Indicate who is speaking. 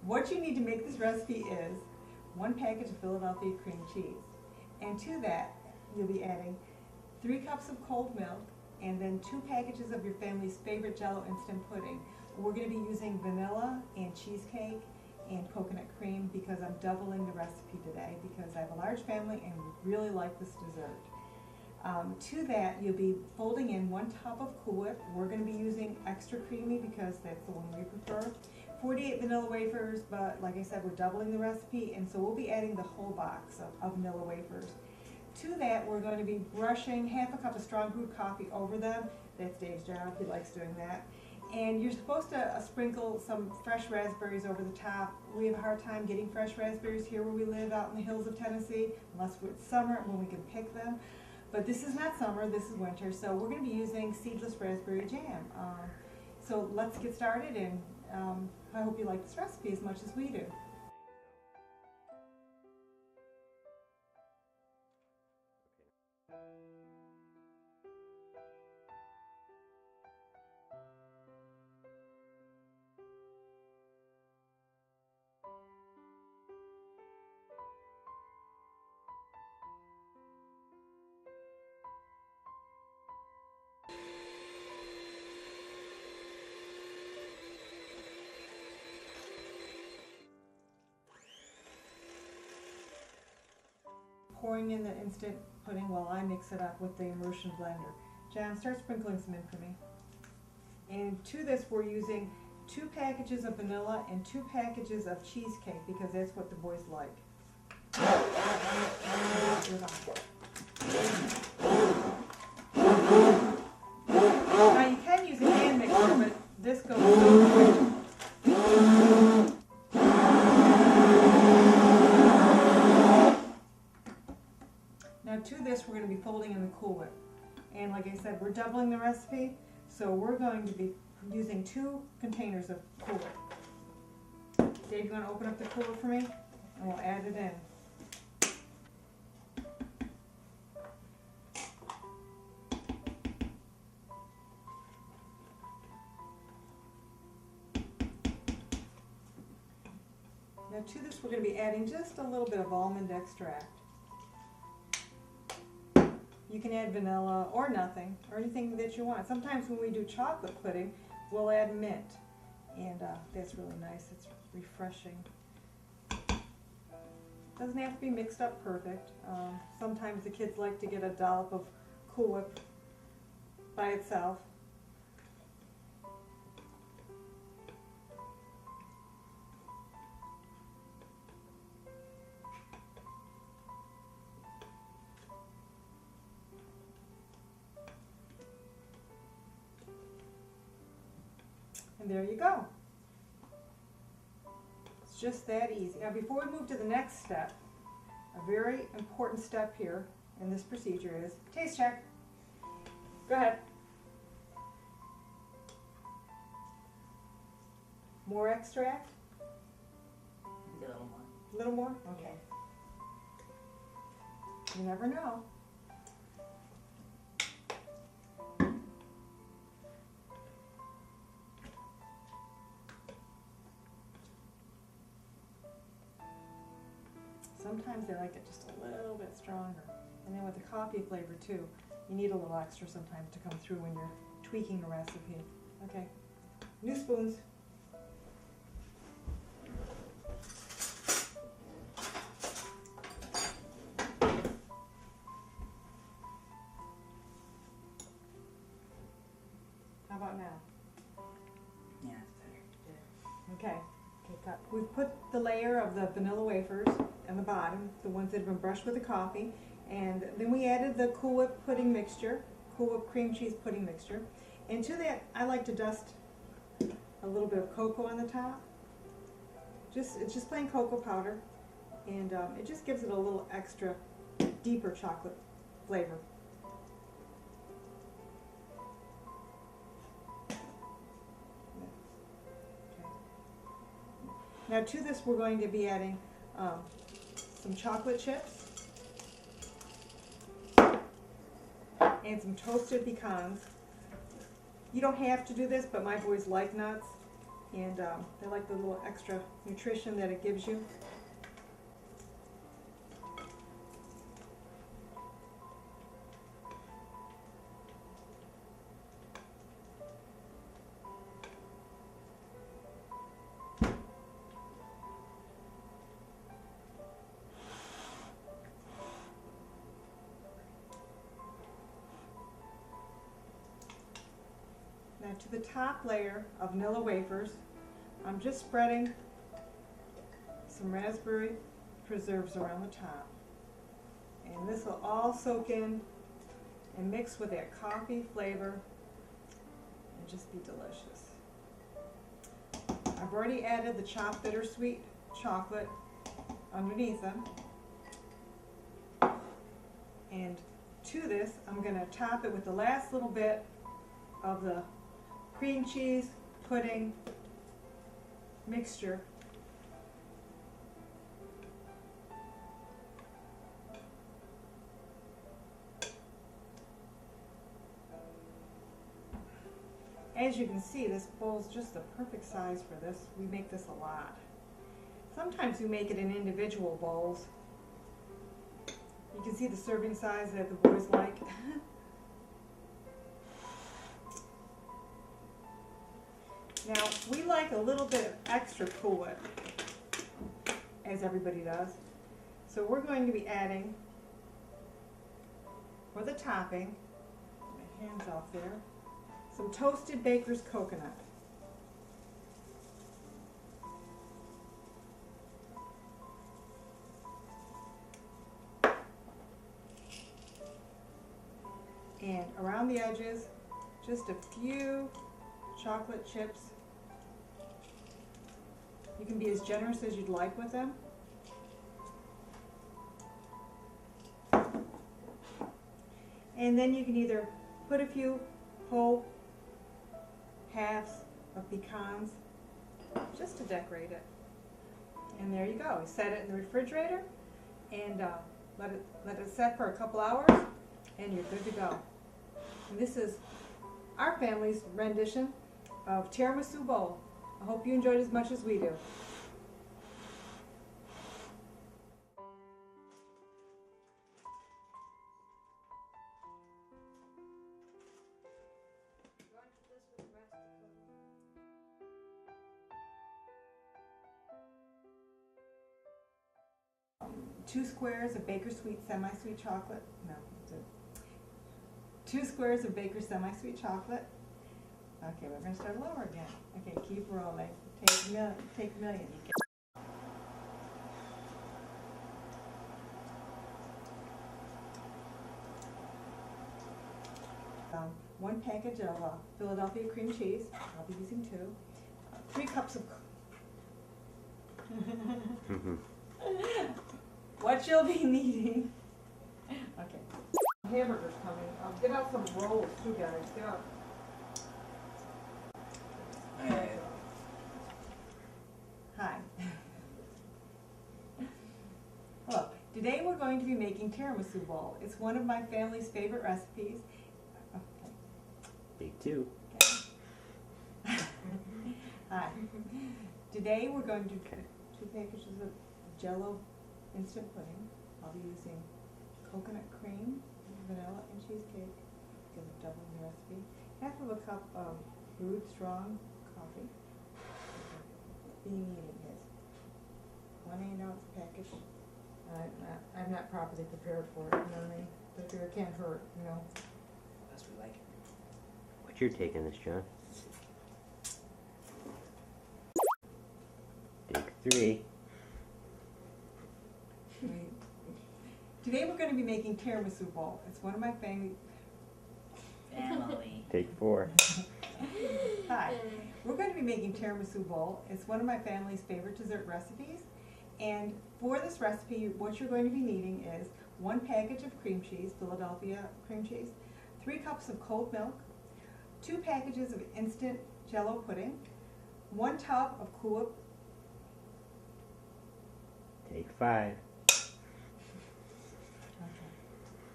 Speaker 1: What you need to make this recipe is 1 package of Philadelphia cream cheese. And to that, you'll be adding 3 cups of cold milk and then 2 packages of your family's favorite Jell-O instant pudding. We're going to be using vanilla and cheesecake and coconut cream because I'm doubling the recipe today because I have a large family and we really like this dessert. To that, you'll be folding in 1 top of Cool Whip. We're going to be using extra creamy because that's the one we prefer. 48 vanilla wafers, but like I said, we're doubling the recipe, and so we'll be adding the whole box of vanilla wafers. To that, we're going to be brushing half a cup of strong brewed coffee over them. That's Dave's job. He likes doing that. And you're supposed to sprinkle some fresh raspberries over the top. We have a hard time getting fresh raspberries here where we live out in the hills of Tennessee, unless it's summer when we can pick them. But this is not summer, this is winter, so we're going to be using seedless raspberry jam. So let's get started, and I hope you like this recipe as much as we do. Pouring in the instant pudding while I mix it up with the immersion blender. John, start sprinkling some in for me. And to this, we're using 2 packages of vanilla and 2 packages of cheesecake because that's what the boys like. Now you can use a hand mixer, but this goes so quick. Now to this, we're going to be folding in the Cool Whip. And like I said, we're doubling the recipe, so we're going to be using 2 containers of Cool Whip. Dave, you want to open up the Cool Whip for me? And we'll add it in. Now to this, we're going to be adding just a little bit of almond extract. You can add vanilla or nothing, or anything that you want. Sometimes when we do chocolate pudding, we'll add mint, and that's really nice. It's refreshing. Doesn't have to be mixed up perfect. Sometimes the kids like to get a dollop of Cool Whip by itself. And there you go. It's just that easy. Now before we move to the next step, a very important step here in this procedure is taste check. Go ahead. More extract?
Speaker 2: A little more.
Speaker 1: A little more? Okay. You never know. Sometimes they like it just a little bit stronger. And then with the coffee flavor too, you need a little extra sometimes to come through when you're tweaking a recipe. Okay, new spoons. How about now?
Speaker 2: Yeah, it's better.
Speaker 1: Okay, we've put the layer of the vanilla wafers on the bottom, the ones that have been brushed with the coffee, and then we added the Cool Whip pudding mixture, Cool Whip cream cheese pudding mixture, and to that I like to dust a little bit of cocoa on the top. It's just plain cocoa powder, and it just gives it a little extra deeper chocolate flavor. Now to this we're going to be adding some chocolate chips and some toasted pecans. You don't have to do this, but my boys like nuts, and they like the little extra nutrition that it gives you. Now to the top layer of vanilla wafers, I'm just spreading some raspberry preserves around the top. And this will all soak in and mix with that coffee flavor and just be delicious. I've already added the chopped bittersweet chocolate underneath them. And to this, I'm going to top it with the last little bit of the cream cheese pudding mixture. As you can see, this bowl's just the perfect size for this. We make this a lot. Sometimes we make it in individual bowls. You can see the serving size that the boys like. Now, we like a little bit of extra Cool Whip, as everybody does. So we're going to be adding, for the topping, my hands off there, some toasted baker's coconut. And around the edges, just a few chocolate chips. You can be as generous as you'd like with them. And then you can either put a few whole halves of pecans just to decorate it. And there you go. Set it in the refrigerator and let it set for a couple hours and you're good to go. And this is our family's rendition of Tiramisu Bowl. I hope you enjoyed as much as we do. Two squares of Baker's Sweet semi-sweet chocolate. No, 2 squares of Baker's semi-sweet chocolate. Okay, we're going to start lower again. Okay, keep rolling. Take a million. You get 1 package of Philadelphia cream cheese. I'll be using 2. 3 cups of. What you'll be needing. Okay. Hamburgers coming. Get out some rolls too, guys. Get out. Hi. Hello. Today we're going to be making Tiramisu Bowl. It's one of my family's favorite recipes. Okay.
Speaker 3: Big 2.
Speaker 1: Okay. Hi. Today we're going to do 2 packages of Jell-O instant pudding. I'll be using coconut cream, vanilla, and cheesecake because of doubling the recipe. Half of a cup of brewed strong coffee. Being eating is 1 8-ounce package. I'm not properly prepared for it, you know what I mean? But it can't hurt, you know.
Speaker 2: That's what we like.
Speaker 3: What's your take on this, John? Big 3.
Speaker 1: Today we're going to be making Tiramisu Bowl. It's one of my family.
Speaker 3: Take 4.
Speaker 1: Hi. We're going to be making Tiramisu Bowl. It's one of my family's favorite dessert recipes. And for this recipe, what you're going to be needing is 1 package of cream cheese, Philadelphia cream cheese, 3 cups of cold milk, 2 packages of instant Jell-O pudding, 1 tub of Cool Whip.
Speaker 3: Take 5.